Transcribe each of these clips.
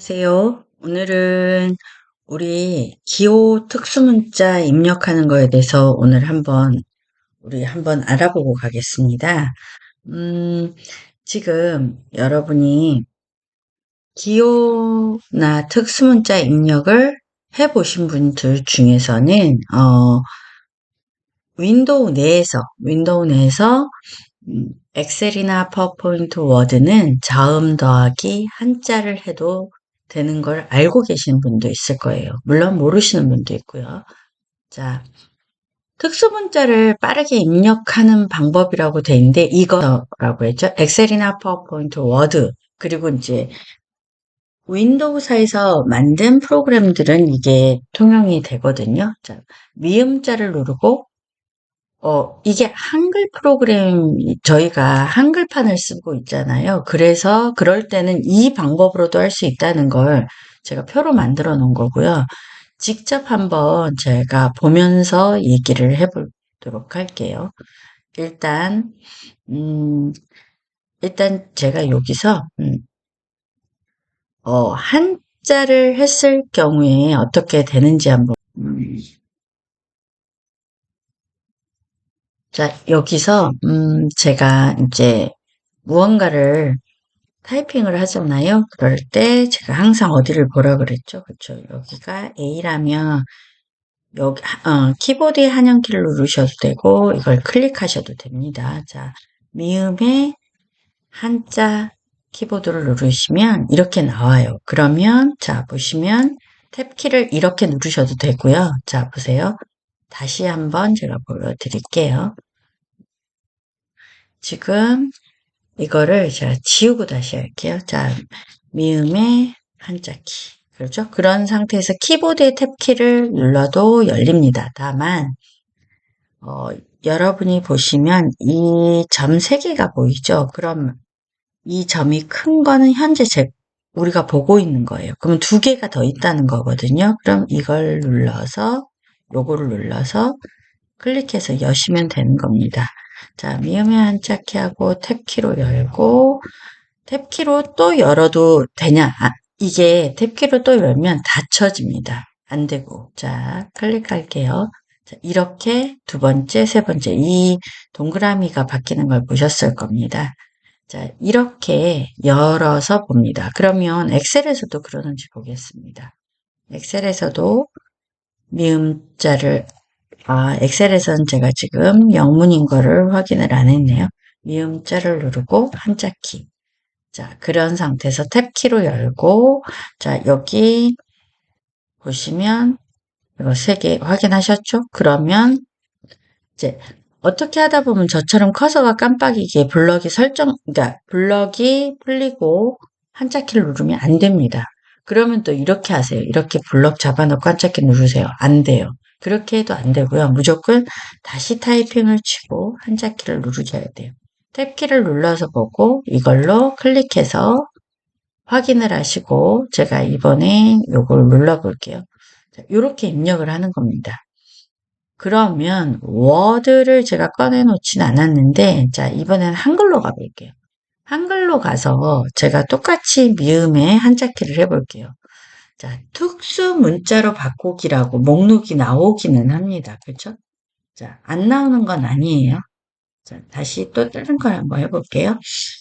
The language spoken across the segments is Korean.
안녕하세요. 오늘은 우리 기호 특수문자 입력하는 거에 대해서 우리 한번 알아보고 가겠습니다. 음, 지금 여러분이 기호나 특수문자 입력을 해보신 분들 중에서는, 윈도우 내에서 엑셀이나 파워포인트 워드는 자음 더하기 한자를 해도 되는 걸 알고 계시는 분도 있을 거예요. 물론 모르시는 분도 있고요. 자, 특수문자를 빠르게 입력하는 방법이라고 돼 있는데 이거라고 했죠. 엑셀이나 파워포인트 워드 그리고 이제 윈도우사에서 만든 프로그램들은 이게 통용이 되거든요. 자, 미음자를 누르고 이게 한글 프로그램, 저희가 한글판을 쓰고 있잖아요. 그래서 그럴 때는 이 방법으로도 할 수 있다는 걸 제가 표로 만들어 놓은 거고요. 직접 한번 제가 보면서 얘기를 해보도록 할게요. 일단, 음, 일단 제가 여기서, 한자를 했을 경우에 어떻게 되는지 한번, 자, 여기서, 제가 이제 무언가를 타이핑을 하잖아요. 그럴 때 제가 항상 어디를 보라 그랬죠? 그쵸? 여기가 A라면 키보드의 한영키를 누르셔도 되고 이걸 클릭하셔도 됩니다. 자, 미음의 한자 키보드를 누르시면 이렇게 나와요. 그러면 자, 보시면 탭키를 이렇게 누르셔도 되고요. 자, 보세요. 다시 한번 제가 보여드릴게요. 지금 이거를 제가 지우고 다시 할게요. 자, 미음의 한자 키. 그렇죠? 그런 상태에서 키보드의 탭키를 눌러도 열립니다. 다만, 어, 여러분이 보시면 이 점 3개가 보이죠? 그럼 이 점이 큰 거는 현재 우리가 보고 있는 거예요. 그럼 2개가 더 있다는 거거든요. 그럼 이걸 눌러서, 요거를 눌러서 클릭해서 여시면 되는 겁니다. 자, 미음의 한자 키하고 탭키로 열고, 탭키로 또 열어도 되냐? 이게 탭키로 또 열면 닫혀집니다. 안 되고. 자, 클릭할게요. 자, 이렇게 두 번째, 세 번째, 이 동그라미가 바뀌는 걸 보셨을 겁니다. 자, 이렇게 열어서 봅니다. 그러면 엑셀에서도 그러는지 보겠습니다. 엑셀에서도 미음자를, 엑셀에서는 제가 지금 영문인 거를 확인을 안 했네요. 미음자를 누르고 한자키. 자, 그런 상태에서 탭키로 열고, 자, 여기 보시면 이거 3개 확인하셨죠? 그러면 이제 어떻게 하다 보면 저처럼 커서가 깜빡이게 그러니까 블럭이 풀리고 한자키를 누르면 안 됩니다. 그러면 또 이렇게 하세요. 이렇게 블럭 잡아놓고 한자키 누르세요. 안 돼요. 그렇게 해도 안 되고요. 무조건 다시 타이핑을 치고 한자키를 누르셔야 돼요. 탭키를 눌러서 보고 이걸로 클릭해서 확인을 하시고 제가 이번에 요걸 눌러 볼게요. 이렇게 입력을 하는 겁니다. 그러면 워드를 제가 꺼내 놓진 않았는데 자 이번에는 한글로 가볼게요. 한글로 가서 제가 똑같이 미음의 한자키를 해볼게요. 자, 특수 문자로 바꾸기라고 목록이 나오기는 합니다. 그렇죠? 자, 안 나오는 건 아니에요. 자, 다시 또 다른 걸 한번 해볼게요.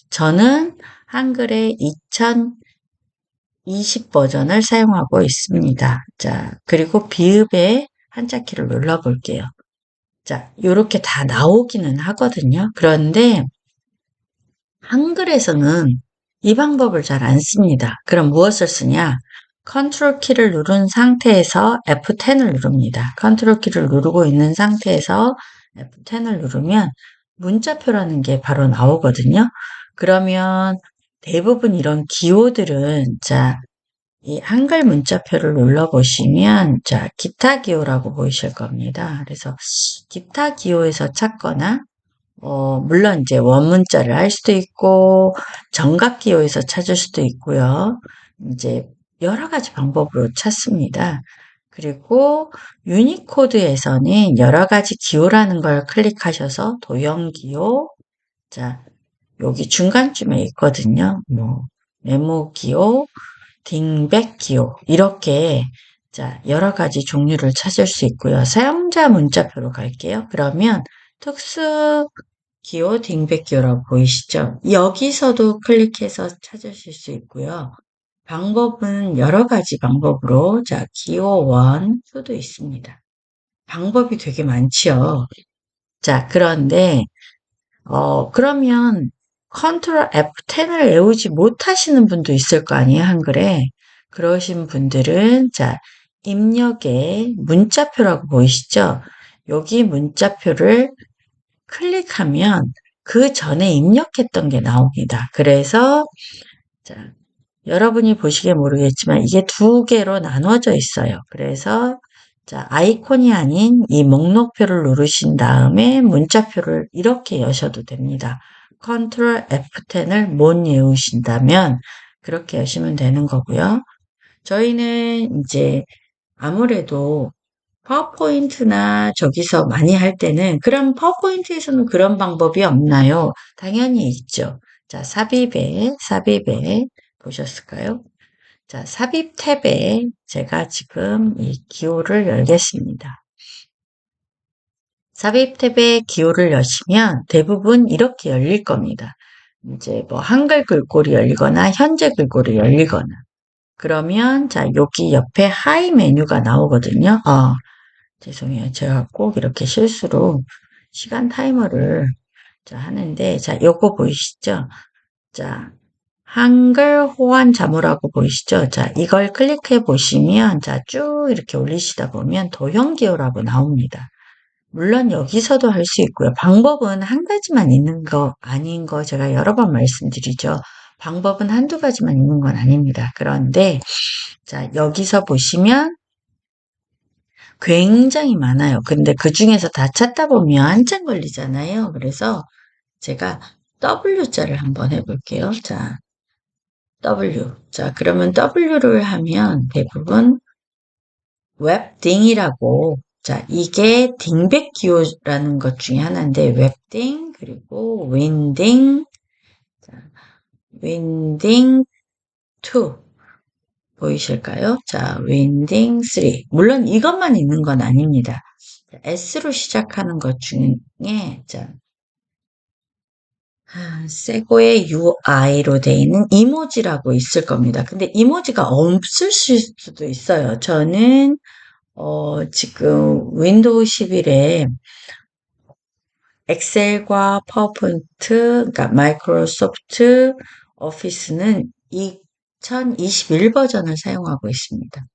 저는 한글의 2020 버전을 사용하고 있습니다. 자, 그리고 비읍의 한자키를 눌러볼게요. 자, 요렇게 다 나오기는 하거든요. 그런데 한글에서는 이 방법을 잘 안 씁니다. 그럼 무엇을 쓰냐? 컨트롤 키를 누른 상태에서 F10을 누릅니다. 컨트롤 키를 누르고 있는 상태에서 F10을 누르면 문자표라는 게 바로 나오거든요. 그러면 대부분 이런 기호들은 자, 이 한글 문자표를 눌러보시면 자, 기타 기호라고 보이실 겁니다. 그래서 기타 기호에서 찾거나 물론 이제 원문자를 할 수도 있고 정각 기호에서 찾을 수도 있고요. 이제 여러 가지 방법으로 찾습니다. 그리고 유니코드에서는 여러 가지 기호라는 걸 클릭하셔서 도형 기호, 자, 여기 중간쯤에 있거든요. 뭐, 메모 기호, 딩백 기호 이렇게 자 여러 가지 종류를 찾을 수 있고요. 사용자 문자표로 갈게요. 그러면 특수 기호 딩백 기호라고 보이시죠? 여기서도 클릭해서 찾으실 수 있고요. 방법은 여러 가지 방법으로 자 기호 1, 2도 있습니다. 방법이 되게 많지요. 자 그런데 그러면 컨트롤 F10을 외우지 못하시는 분도 있을 거 아니에요, 한글에. 그러신 분들은, 자, 입력의 문자표라고 보이시죠? 여기 문자표를 클릭하면 그 전에 입력했던 게 나옵니다. 그래서, 자, 여러분이 보시기에 모르겠지만 이게 두 개로 나눠져 있어요. 그래서 자, 아이콘이 아닌 이 목록표를 누르신 다음에 문자표를 이렇게 여셔도 됩니다. 컨트롤 F10을 못 외우신다면 그렇게 여시면 되는 거고요. 저희는 이제 아무래도 파워포인트나 저기서 많이 할 때는 그럼 파워포인트에서는 그런 방법이 없나요? 당연히 있죠. 자, 삽입에 보셨을까요? 자, 삽입 탭에 제가 지금 이 기호를 열겠습니다. 삽입 탭에 기호를 여시면 대부분 이렇게 열릴 겁니다. 이제 뭐 한글 글꼴이 열리거나 현재 글꼴이 열리거나 그러면 자 여기 옆에 하이 메뉴가 나오거든요. 죄송해요. 제가 꼭 이렇게 실수로 시간 타이머를 자 하는데 자 요거 보이시죠? 자 한글 호환 자모라고 보이시죠? 자, 이걸 클릭해 보시면, 자, 쭉 이렇게 올리시다 보면 도형 기호라고 나옵니다. 물론 여기서도 할 수 있고요. 방법은 한 가지만 있는 거 아닌 거 제가 여러 번 말씀드리죠. 방법은 한두 가지만 있는 건 아닙니다. 그런데, 자, 여기서 보시면 굉장히 많아요. 근데 그 중에서 다 찾다 보면 한참 걸리잖아요. 그래서 제가 W자를 한번 해볼게요. 자, W. 자, 그러면 W를 하면 대부분 웹딩이라고, 자, 이게 딩백 기호라는 것 중에 하나인데, 웹딩, 그리고 윈딩, 자, 윈딩 2. 보이실까요? 자, 윈딩 3. 물론 이것만 있는 건 아닙니다. S로 시작하는 것 중에, 자, 세고의 UI로 되어 있는 이모지라고 있을 겁니다. 근데 이모지가 없을 수도 있어요. 저는 지금 윈도우 11에 엑셀과 파워포인트, 그러니까 마이크로소프트 오피스는 2021 버전을 사용하고 있습니다.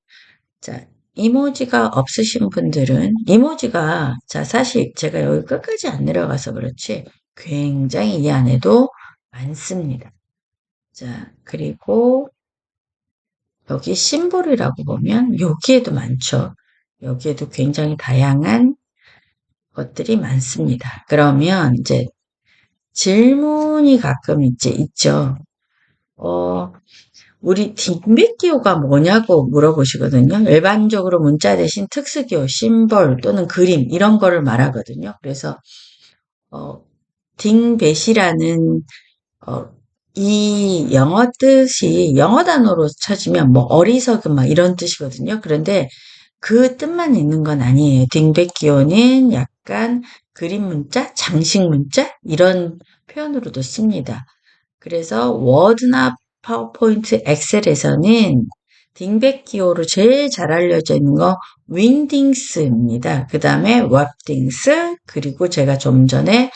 자, 이모지가 없으신 분들은 이모지가 자 사실 제가 여기 끝까지 안 내려가서 그렇지 굉장히 이 안에도 많습니다. 자, 그리고 여기 심볼이라고 보면 여기에도 많죠. 여기에도 굉장히 다양한 것들이 많습니다. 그러면 이제 질문이 가끔 이제 있죠. 우리 딩백기호가 뭐냐고 물어보시거든요. 일반적으로 문자 대신 특수기호, 심볼 또는 그림 이런 거를 말하거든요. 그래서 딩벳이라는 이 영어 뜻이 영어 단어로 찾으면 뭐 어리석은 막 이런 뜻이거든요. 그런데 그 뜻만 있는 건 아니에요. 딩백기호는 약간 그림 문자, 장식 문자 이런 표현으로도 씁니다. 그래서 워드나 파워포인트, 엑셀에서는 딩백기호로 제일 잘 알려져 있는 거 윈딩스입니다. 그 다음에 웹딩스 그리고 제가 좀 전에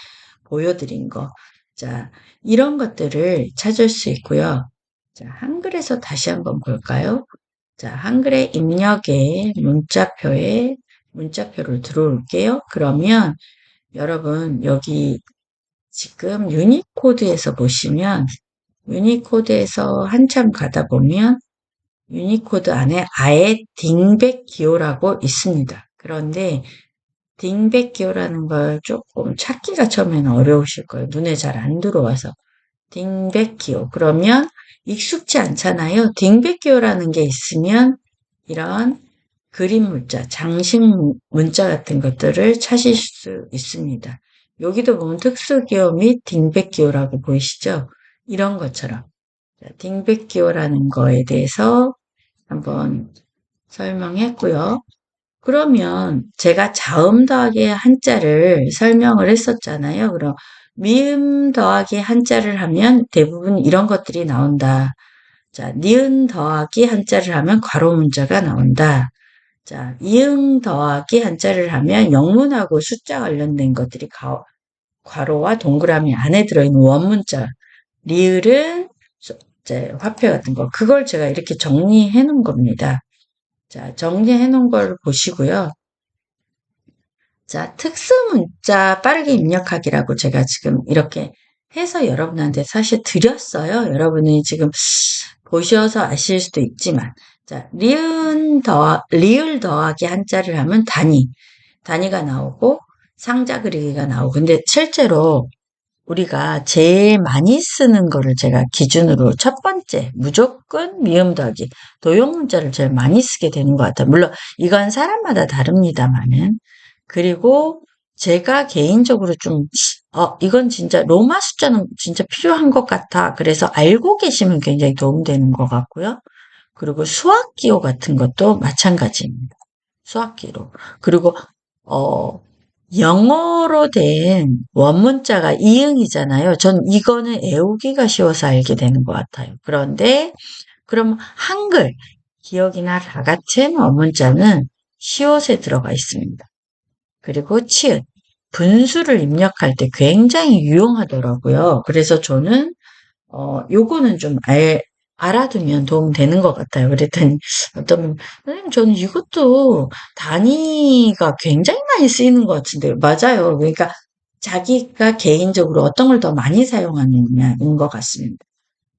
보여드린 거. 자, 이런 것들을 찾을 수 있고요. 자, 한글에서 다시 한번 볼까요? 자, 한글의 입력에 문자표를 들어올게요. 그러면 여러분 여기 지금 유니코드에서 보시면 유니코드에서 한참 가다 보면 유니코드 안에 아예 딩백 기호라고 있습니다. 그런데 딩백 기호라는 걸 조금 찾기가 처음에는 어려우실 거예요. 눈에 잘 안 들어와서. 딩백 기호. 그러면 익숙치 않잖아요. 딩백 기호라는 게 있으면 이런 그림 문자, 장식 문자 같은 것들을 찾으실 수 있습니다. 여기도 보면 특수기호 및 딩백 기호라고 보이시죠? 이런 것처럼. 딩백기호라는 거에 대해서 한번 설명했고요. 그러면 제가 자음 더하기 한자를 설명을 했었잖아요. 그럼 미음 더하기 한자를 하면 대부분 이런 것들이 나온다. 자, 니은 더하기 한자를 하면 괄호 문자가 나온다. 자, 이응 더하기 한자를 하면 영문하고 숫자 관련된 것들이 괄호와 동그라미 안에 들어있는 원문자. 리을은 이제 화폐 같은 거. 그걸 제가 이렇게 정리해 놓은 겁니다. 자, 정리해 놓은 걸 보시고요. 자, 특수 문자 빠르게 입력하기라고 제가 지금 이렇게 해서 여러분한테 사실 드렸어요. 여러분이 지금 보셔서 아실 수도 있지만. 자, 리을 더하기 한자를 하면 단위가 나오고 상자 그리기가 나오고. 근데 실제로 우리가 제일 많이 쓰는 거를 제가 기준으로 첫 번째, 무조건 미음 더하기, 도형 문자를 제일 많이 쓰게 되는 것 같아요. 물론 이건 사람마다 다릅니다만은. 그리고 제가 개인적으로 좀, 이건 진짜 로마 숫자는 진짜 필요한 것 같아. 그래서 알고 계시면 굉장히 도움되는 것 같고요. 그리고 수학기호 같은 것도 마찬가지입니다. 수학기로. 그리고, 어, 영어로 된 원문자가 이응이잖아요. 전 이거는 애우기가 쉬워서 알게 되는 것 같아요. 그런데, 그럼 한글, 기억이나 다 같은 원문자는 시옷에 들어가 있습니다. 그리고 치읓, 분수를 입력할 때 굉장히 유용하더라고요. 그래서 저는 요거는 좀 알아두면 도움 되는 것 같아요. 그랬더니 어떤 분, 선생님 저는 이것도 단위가 굉장히 많이 쓰이는 것 같은데 맞아요. 그러니까 자기가 개인적으로 어떤 걸 더 많이 사용하느냐인 것 같습니다.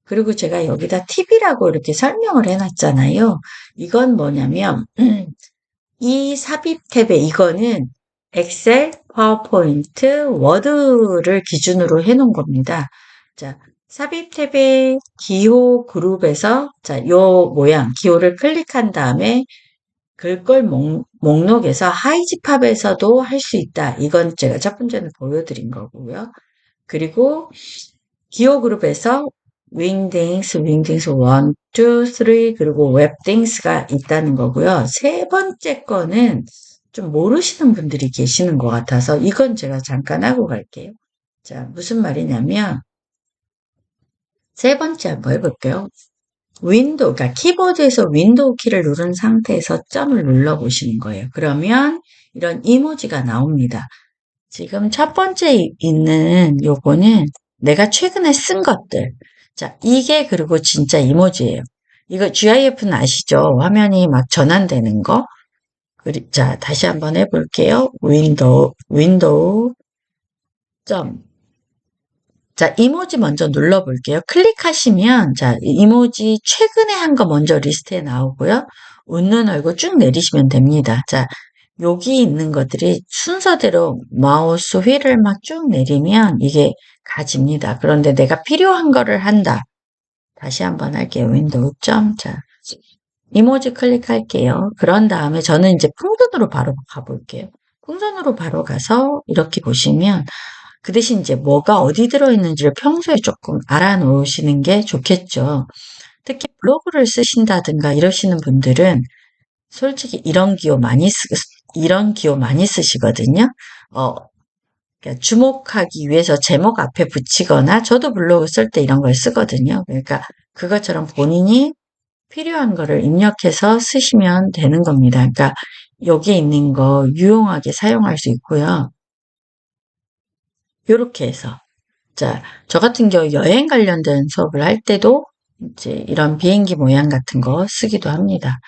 그리고 제가 여기다 팁이라고 이렇게 설명을 해놨잖아요. 이건 뭐냐면 이 삽입 탭에 이거는 엑셀, 파워포인트, 워드를 기준으로 해놓은 겁니다. 자, 삽입 탭의 기호 그룹에서 자, 요 모양 기호를 클릭한 다음에 글꼴 목록에서 하이집합에서도 할 수 있다. 이건 제가 첫 번째는 보여드린 거고요. 그리고 기호 그룹에서 윙딩스, 윙딩스 1, 2, 3 그리고 웹딩스가 있다는 거고요. 세 번째 거는 좀 모르시는 분들이 계시는 것 같아서 이건 제가 잠깐 하고 갈게요. 자, 무슨 말이냐면 세 번째 한번 해볼게요. 그러니까 키보드에서 윈도우 키를 누른 상태에서 점을 눌러보시는 거예요. 그러면 이런 이모지가 나옵니다. 지금 첫 번째 있는 요거는 내가 최근에 쓴 것들. 자, 이게 그리고 진짜 이모지예요. 이거 GIF는 아시죠? 화면이 막 전환되는 거. 자, 다시 한번 해볼게요. 윈도우, 점. 자, 이모지 먼저 눌러볼게요. 클릭하시면, 자, 이모지 최근에 한 거 먼저 리스트에 나오고요. 웃는 얼굴 쭉 내리시면 됩니다. 자, 여기 있는 것들이 순서대로 마우스 휠을 막 쭉 내리면 이게 가집니다. 그런데 내가 필요한 거를 한다. 다시 한번 할게요. 윈도우 점. 자, 이모지 클릭할게요. 그런 다음에 저는 이제 풍선으로 바로 가볼게요. 풍선으로 바로 가서 이렇게 보시면 그 대신 이제 뭐가 어디 들어있는지를 평소에 조금 알아놓으시는 게 좋겠죠. 특히 블로그를 쓰신다든가 이러시는 분들은 솔직히 이런 기호 많이 쓰시거든요. 그러니까 주목하기 위해서 제목 앞에 붙이거나 저도 블로그 쓸 때 이런 걸 쓰거든요. 그러니까 그것처럼 본인이 필요한 거를 입력해서 쓰시면 되는 겁니다. 그러니까 여기에 있는 거 유용하게 사용할 수 있고요. 요렇게 해서 자, 저 같은 경우 여행 관련된 수업을 할 때도 이제 이런 비행기 모양 같은 거 쓰기도 합니다.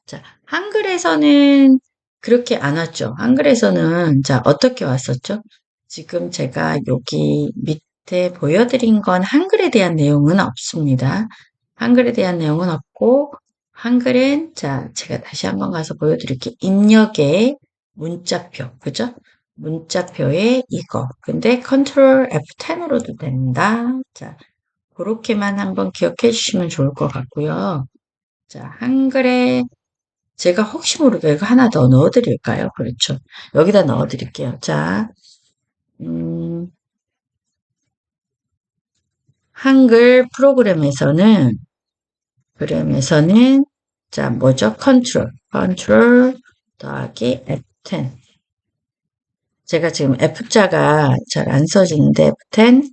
자, 한글에서는 그렇게 안 왔죠. 한글에서는 자, 어떻게 왔었죠? 지금 제가 여기 밑에 보여드린 건 한글에 대한 내용은 없습니다. 한글에 대한 내용은 없고 한글엔 자, 제가 다시 한번 가서 보여드릴게요. 입력의 문자표, 그죠? 문자표에 이거. 근데 컨트롤 F10으로도 된다. 자, 그렇게만 한번 기억해 주시면 좋을 것 같고요. 자, 한글에 제가 혹시 모르게 이거 하나 더 넣어 드릴까요? 그렇죠. 여기다 넣어 드릴게요. 자, 한글 프로그램에서는 자, 뭐죠? 컨트롤 더하기 F10. 제가 지금 F자가 잘 안 써지는데 F10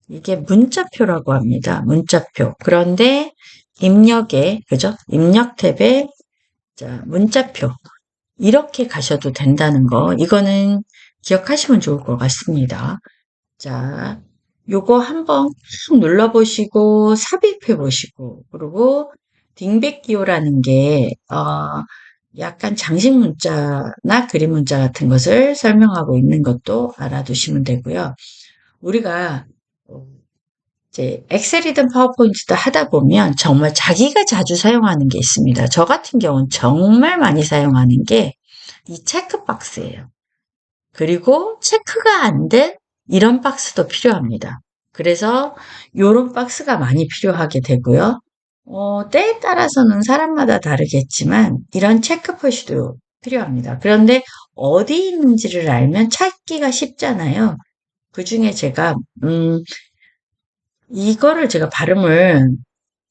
이게 문자표라고 합니다. 문자표. 그런데 입력에 그죠? 입력 탭에 자, 문자표 이렇게 가셔도 된다는 거. 이거는 기억하시면 좋을 것 같습니다. 자, 요거 한번 쭉 눌러보시고 삽입해보시고 그리고 딩백기호라는 게 약간 장식 문자나 그림 문자 같은 것을 설명하고 있는 것도 알아두시면 되고요. 우리가 이제 엑셀이든 파워포인트든 하다 보면 정말 자기가 자주 사용하는 게 있습니다. 저 같은 경우는 정말 많이 사용하는 게 이 체크박스예요. 그리고 체크가 안 된 이런 박스도 필요합니다. 그래서 이런 박스가 많이 필요하게 되고요. 때에 따라서는 사람마다 다르겠지만 이런 체크 표시도 필요합니다. 그런데 어디 있는지를 알면 찾기가 쉽잖아요. 그 중에 제가 이거를 제가 발음을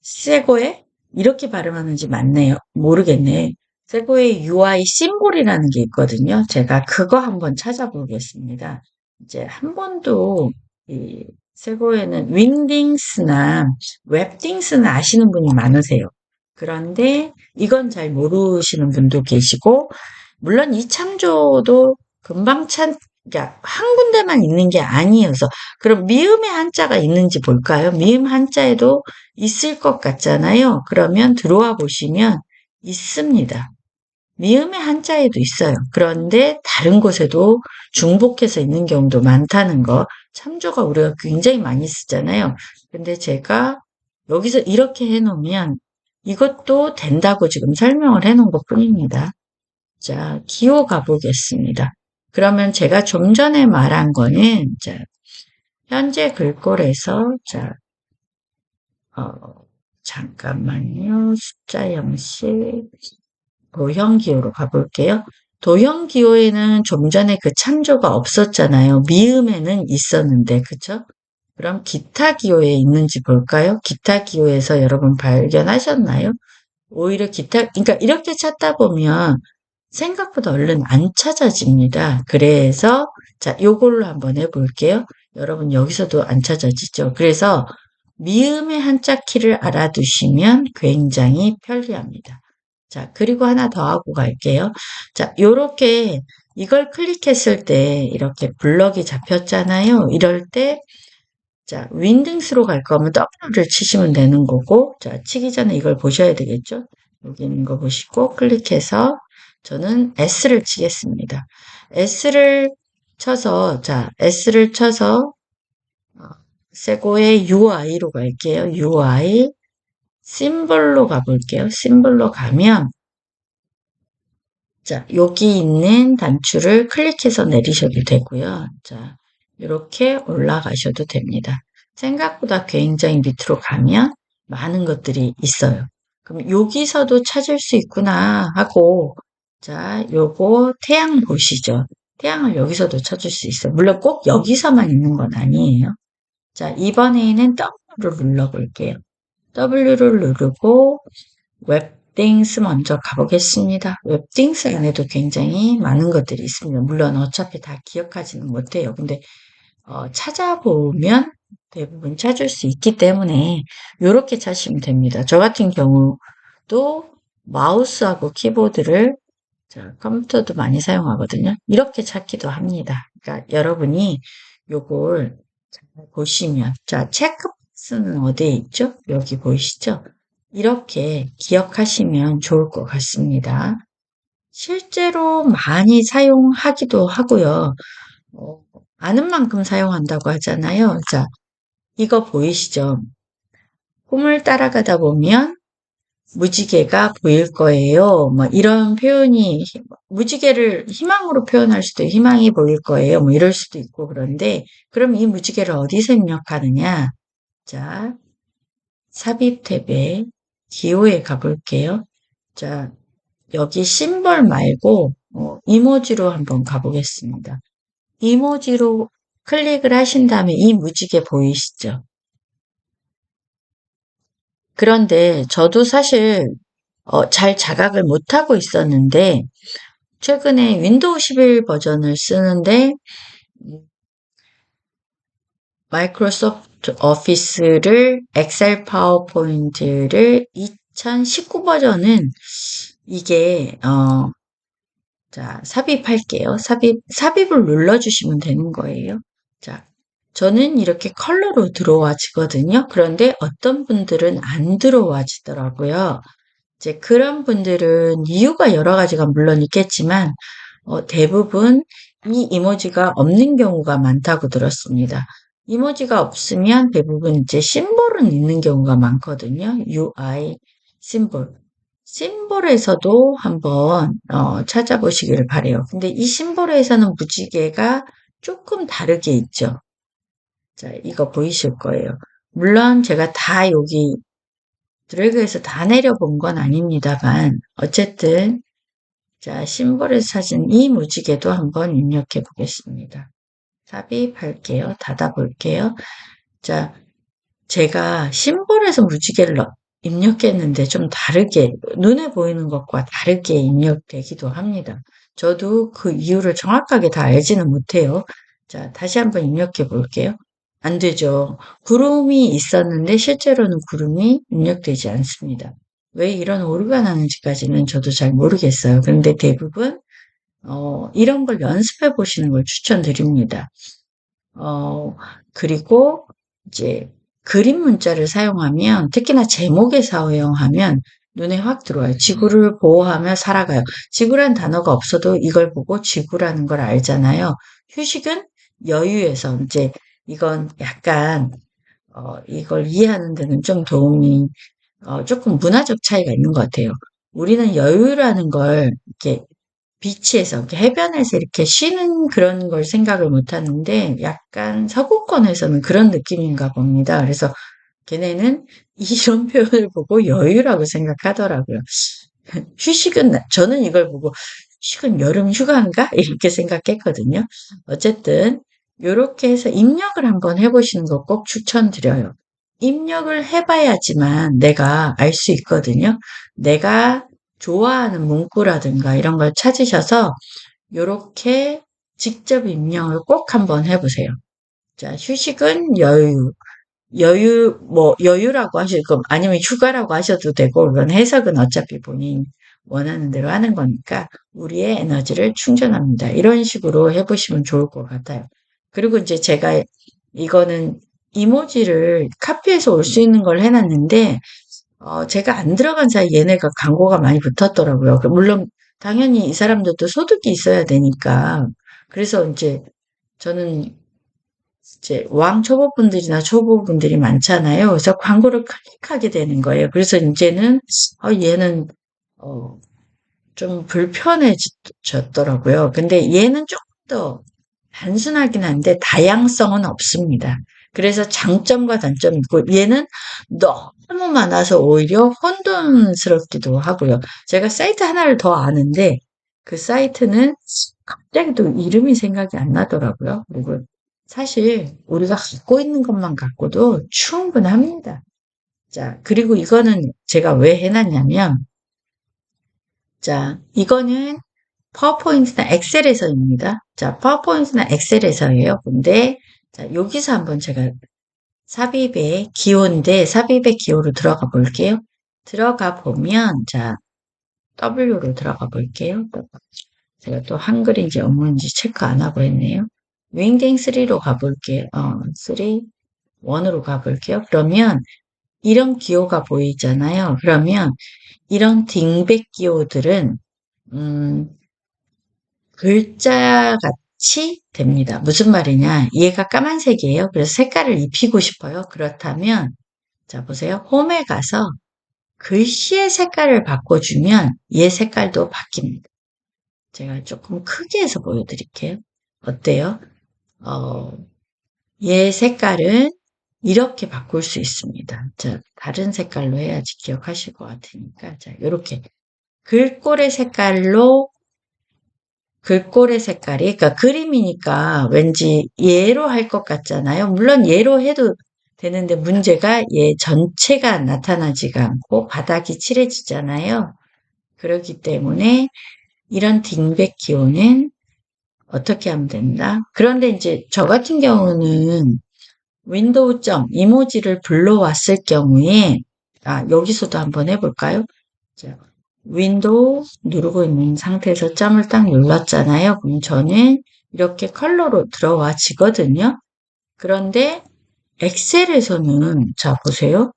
세고에 이렇게 발음하는지 맞네요. 모르겠네. 세고의 UI 심볼이라는 게 있거든요. 제가 그거 한번 찾아보겠습니다. 이제 한 번도 이 세고에는 윙딩스나 웹딩스는 아시는 분이 많으세요. 그런데 이건 잘 모르시는 분도 계시고 물론 이 참조도 금방 그러니까 한 군데만 있는 게 아니어서 그럼 미음의 한자가 있는지 볼까요? 미음 한자에도 있을 것 같잖아요. 그러면 들어와 보시면 있습니다. 미음의 한자에도 있어요. 그런데 다른 곳에도 중복해서 있는 경우도 많다는 거. 참조가 우리가 굉장히 많이 쓰잖아요. 근데 제가 여기서 이렇게 해놓으면 이것도 된다고 지금 설명을 해놓은 것 뿐입니다. 자, 기호 가보겠습니다. 그러면 제가 좀 전에 말한 거는 자, 현재 글꼴에서 자, 잠깐만요. 숫자 형식 도형 기호로 가볼게요. 도형 기호에는 좀 전에 그 참조가 없었잖아요. 미음에는 있었는데 그쵸? 그럼 기타 기호에 있는지 볼까요? 기타 기호에서 여러분 발견하셨나요? 오히려 그러니까 이렇게 찾다 보면 생각보다 얼른 안 찾아집니다. 그래서 자, 요걸로 한번 해볼게요. 여러분 여기서도 안 찾아지죠. 그래서 미음의 한자 키를 알아두시면 굉장히 편리합니다. 자, 그리고 하나 더 하고 갈게요. 자, 요렇게 이걸 클릭했을 때 이렇게 블럭이 잡혔잖아요. 이럴 때 자, 윈딩스로 갈 거면 W를 치시면 되는 거고 자, 치기 전에 이걸 보셔야 되겠죠. 여기 있는 거 보시고 클릭해서 저는 S를 치겠습니다. S를 쳐서 자, S를 쳐서 세고의 UI로 갈게요. UI 심볼로 가볼게요. 심볼로 가면 자, 여기 있는 단추를 클릭해서 내리셔도 되고요. 자, 이렇게 올라가셔도 됩니다. 생각보다 굉장히 밑으로 가면 많은 것들이 있어요. 그럼 여기서도 찾을 수 있구나 하고 자, 요거 태양 보시죠. 태양을 여기서도 찾을 수 있어요. 물론 꼭 여기서만 있는 건 아니에요. 자, 이번에는 W를 눌러볼게요. W를 누르고 웹띵스 먼저 가보겠습니다. 웹띵스 안에도 굉장히 많은 것들이 있습니다. 물론 어차피 다 기억하지는 못해요. 근데 찾아보면 대부분 찾을 수 있기 때문에 이렇게 찾으시면 됩니다. 저 같은 경우도 마우스하고 키보드를 자, 컴퓨터도 많이 사용하거든요. 이렇게 찾기도 합니다. 그러니까 여러분이 요걸 잘 보시면 자, 체크박스는 어디에 있죠? 여기 보이시죠? 이렇게 기억하시면 좋을 것 같습니다. 실제로 많이 사용하기도 하고요. 아는 만큼 사용한다고 하잖아요. 자, 이거 보이시죠? 꿈을 따라가다 보면 무지개가 보일 거예요. 뭐 이런 표현이 무지개를 희망으로 표현할 수도 있고 희망이 보일 거예요. 뭐 이럴 수도 있고 그런데 그럼 이 무지개를 어디서 입력하느냐? 자, 삽입 탭에 기호에 가볼게요. 자, 여기 심벌 말고 이모지로 한번 가보겠습니다. 이모지로 클릭을 하신 다음에 이 무지개 보이시죠? 그런데 저도 사실 잘 자각을 못하고 있었는데 최근에 윈도우 11 버전을 쓰는데 마이크로소프트 오피스를 엑셀 파워포인트를 2019 버전은 이게 자, 삽입할게요. 삽입을 눌러주시면 되는 거예요. 자, 저는 이렇게 컬러로 들어와지거든요. 그런데 어떤 분들은 안 들어와지더라고요. 이제 그런 분들은 이유가 여러 가지가 물론 있겠지만, 대부분 이 이모지가 없는 경우가 많다고 들었습니다. 이모지가 없으면 대부분 이제 심볼은 있는 경우가 많거든요. UI 심볼. 심볼에서도 한번 찾아보시기를 바래요. 근데 이 심볼에서는 무지개가 조금 다르게 있죠. 자, 이거 보이실 거예요. 물론 제가 다 여기 드래그해서 다 내려본 건 아닙니다만 어쨌든 자, 심볼에서 찾은 이 무지개도 한번 입력해 보겠습니다. 삽입할게요. 닫아볼게요. 자, 제가 심볼에서 무지개를 입력했는데 좀 다르게 눈에 보이는 것과 다르게 입력되기도 합니다. 저도 그 이유를 정확하게 다 알지는 못해요. 자, 다시 한번 입력해 볼게요. 안 되죠. 구름이 있었는데 실제로는 구름이 입력되지 않습니다. 왜 이런 오류가 나는지까지는 저도 잘 모르겠어요. 그런데 대부분 이런 걸 연습해 보시는 걸 추천드립니다. 어, 그리고 이제 그림 문자를 사용하면 특히나 제목에 사용하면 눈에 확 들어와요. 지구를 보호하며 살아가요. 지구란 단어가 없어도 이걸 보고 지구라는 걸 알잖아요. 휴식은 여유에서 이제 이건 약간 이걸 이해하는 데는 좀 도움이 조금 문화적 차이가 있는 것 같아요. 우리는 여유라는 걸 이렇게 비치에서, 이렇게 해변에서 이렇게 쉬는 그런 걸 생각을 못 하는데 약간 서구권에서는 그런 느낌인가 봅니다. 그래서 걔네는 이런 표현을 보고 여유라고 생각하더라고요. 휴식은, 저는 이걸 보고 휴식은 여름 휴가인가? 이렇게 생각했거든요. 어쨌든, 이렇게 해서 입력을 한번 해보시는 거 꼭 추천드려요. 입력을 해봐야지만 내가 알 수 있거든요. 내가 좋아하는 문구라든가 이런 걸 찾으셔서 요렇게 직접 입력을 꼭 한번 해보세요. 자, 휴식은 여유라고 하시고, 아니면 휴가라고 하셔도 되고, 그건 해석은 어차피 본인 원하는 대로 하는 거니까, 우리의 에너지를 충전합니다. 이런 식으로 해보시면 좋을 것 같아요. 그리고 이제 제가 이거는 이모지를 카피해서 올 수 있는 걸 해놨는데, 제가 안 들어간 사이 얘네가 광고가 많이 붙었더라고요. 물론, 당연히 이 사람들도 소득이 있어야 되니까. 그래서 이제 저는 이제 왕초보분들이나 초보분들이 많잖아요. 그래서 광고를 클릭하게 되는 거예요. 그래서 이제는 얘는 어, 좀 불편해졌더라고요. 근데 얘는 조금 더 단순하긴 한데 다양성은 없습니다. 그래서 장점과 단점이 있고 얘는 너무 많아서 오히려 혼돈스럽기도 하고요. 제가 사이트 하나를 더 아는데 그 사이트는 갑자기 또 이름이 생각이 안 나더라고요. 그리고 사실 우리가 갖고 있는 것만 갖고도 충분합니다. 자, 그리고 이거는 제가 왜 해놨냐면 자, 이거는 파워포인트나 엑셀에서입니다. 자, 파워포인트나 엑셀에서예요. 근데 자, 여기서 한번 제가 삽입의 기호인데 삽입의 기호로 들어가 볼게요. 들어가 보면 자, W로 들어가 볼게요. 제가 또 한글인지 영문인지 체크 안 하고 했네요. 윙딩 3로 가볼게요. 3, 1으로 가볼게요. 그러면 이런 기호가 보이잖아요. 그러면 이런 딩백 기호들은 글자 같이 됩니다. 무슨 말이냐? 얘가 까만색이에요. 그래서 색깔을 입히고 싶어요. 그렇다면 자 보세요. 홈에 가서 글씨의 색깔을 바꿔주면 얘 색깔도 바뀝니다. 제가 조금 크게 해서 보여드릴게요. 어때요? 어, 얘 색깔은 이렇게 바꿀 수 있습니다. 자, 다른 색깔로 해야지 기억하실 것 같으니까. 자, 요렇게. 글꼴의 색깔로, 글꼴의 색깔이, 그러니까 그림이니까 왠지 얘로 할 것 같잖아요. 물론 얘로 해도 되는데 문제가 얘 전체가 나타나지가 않고 바닥이 칠해지잖아요. 그렇기 때문에 이런 딩백 기호는 어떻게 하면 된다? 그런데 이제 저 같은 경우는 윈도우 점 이모지를 불러왔을 경우에 여기서도 한번 해볼까요? 자, 윈도우 누르고 있는 상태에서 점을 딱 눌렀잖아요. 그럼 저는 이렇게 컬러로 들어와지거든요. 그런데 엑셀에서는 자 보세요.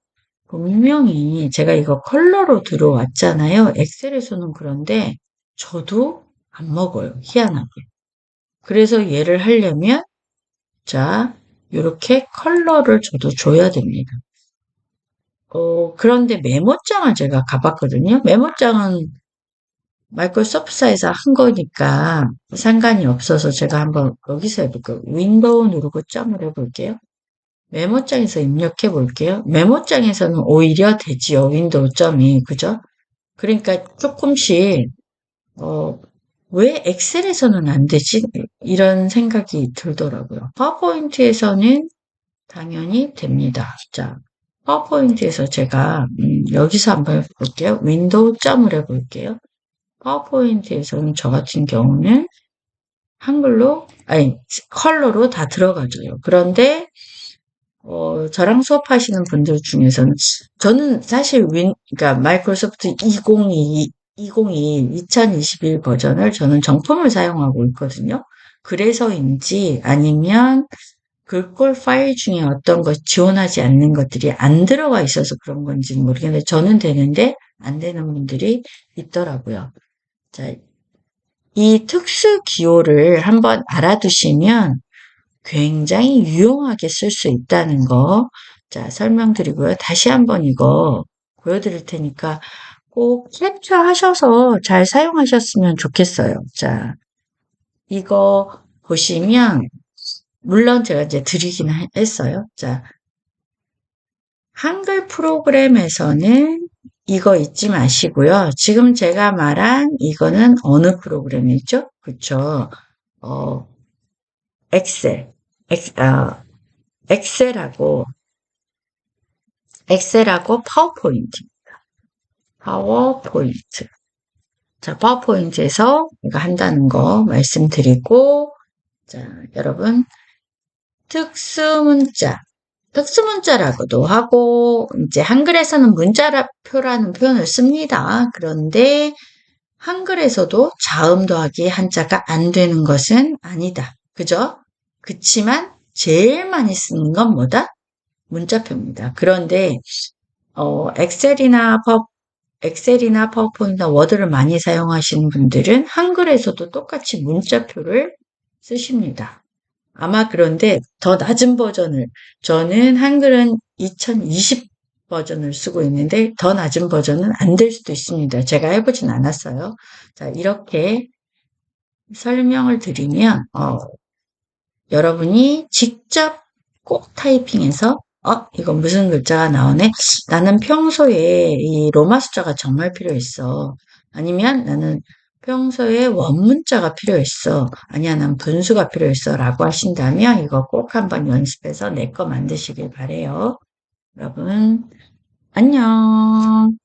분명히 제가 이거 컬러로 들어왔잖아요. 엑셀에서는 그런데 저도 안 먹어요. 희한하게. 그래서 얘를 하려면 자 이렇게 컬러를 저도 줘야 됩니다. 그런데 메모장을 제가 가봤거든요. 메모장은 마이크로소프트사에서 한 거니까 상관이 없어서 제가 한번 여기서 해볼게요. 윈도우 누르고 점을 해볼게요. 메모장에서 입력해 볼게요. 메모장에서는 오히려 되지요. 윈도우 점이. 그죠? 그러니까 조금씩 왜 엑셀에서는 안 되지? 이런 생각이 들더라고요. 파워포인트에서는 당연히 됩니다. 자, 파워포인트에서 제가 여기서 한번 해볼게요. 윈도우 점을 해볼게요. 파워포인트에서는 저 같은 경우는 한글로, 아니, 컬러로 다 들어가줘요. 그런데 저랑 수업하시는 분들 중에서는, 저는 사실 그러니까 마이크로소프트 2021 버전을 저는 정품을 사용하고 있거든요. 그래서인지 아니면 글꼴 파일 중에 어떤 것 지원하지 않는 것들이 안 들어가 있어서 그런 건지는 모르겠는데 저는 되는데 안 되는 분들이 있더라고요. 자, 이 특수 기호를 한번 알아두시면 굉장히 유용하게 쓸 수 있다는 거, 자, 설명드리고요. 다시 한번 이거 보여드릴 테니까 꼭 캡처하셔서 잘 사용하셨으면 좋겠어요. 자, 이거 보시면, 물론 제가 이제 드리긴 했어요. 자, 한글 프로그램에서는 이거 잊지 마시고요. 지금 제가 말한 이거는 어느 프로그램이죠? 그쵸? 어, 엑셀, 엑셀하고, 엑셀하고 파워포인트. 자, 파워포인트에서 이거 한다는 거 말씀드리고, 자, 여러분, 특수문자라고도 하고, 이제 한글에서는 문자표라는 표현을 씁니다. 그런데 한글에서도 자음 더하기 한자가 안 되는 것은 아니다. 그죠? 그치만 제일 많이 쓰는 건 뭐다? 문자표입니다. 그런데 엑셀이나 파워포인트나 워드를 많이 사용하시는 분들은 한글에서도 똑같이 문자표를 쓰십니다. 아마 그런데 더 낮은 버전을, 저는 한글은 2020 버전을 쓰고 있는데 더 낮은 버전은 안 될 수도 있습니다. 제가 해보진 않았어요. 자, 이렇게 설명을 드리면 여러분이 직접 꼭 타이핑해서 이거 무슨 글자가 나오네? 나는 평소에 이 로마 숫자가 정말 필요했어. 아니면 나는 평소에 원문자가 필요했어. 아니야, 난 분수가 필요했어. 라고 하신다면 이거 꼭 한번 연습해서 내 거 만드시길 바래요. 여러분, 안녕.